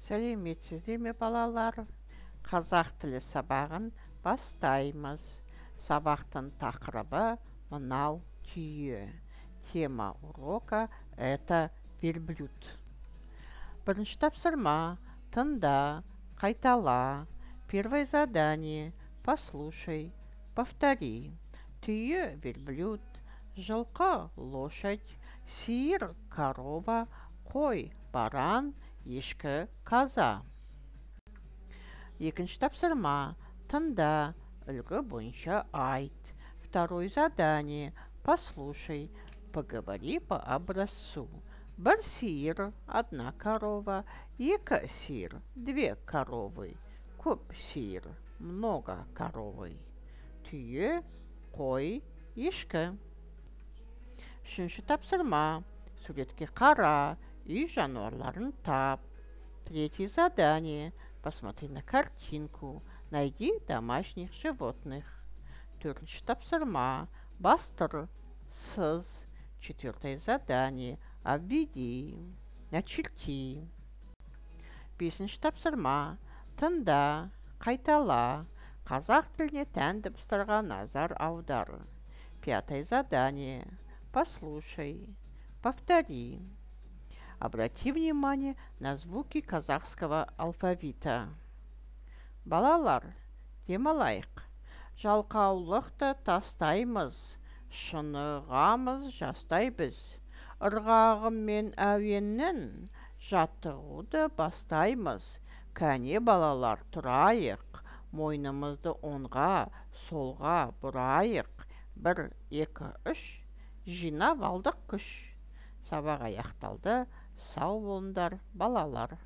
Сәлеметсіздер ме балалар? Қазақ тілі сабағын бастаймыз. Сабақтың тақырыбы мынау түйе. Тема урока это верблюд. Бірінші тапсырма. Тыңда, қайтала. Первое задание. Послушай, повтори. Түйе верблюд, жылқы лошадь, сиыр корова, қой баран, ешкі каза. Екінші тапсырма. Тыңда, үлгі бойынша айт. Второе задание. Послушай, поговори по образцу. Бір сиыр, одна корова, екі сиыр, две коровы, көп сиыр, много коровы. Түйе, қой, ешкі. Үшінші тапсырма. Суретке қара, үй жануарларын тап. Третье задание. Посмотри на картинку. Найди домашних животных. Төртінші тапсырма. Бастыр, сыз. Четвертое задание. Обведи, начерти. Бесінші тапсырма. Тыңда, қайтала. Қазақ тіліне тән дыбыстарға назар аудар. Пятое задание. Послушай, повтори. Обрати внимание на звуки казахского алфавита. Балалар, демалайық. Жалқаулықты тастаймыз, шынығамыз жастай біз. Ырғағым мен әуеннің жаттығуды бастаймыз. Кәне балалар, тұрайық, мойнымызды оңға, солға бұрайық. 1, 2, 3, жинап алдық күш. Сабақ аяқталды. Сау болыңдар балалар.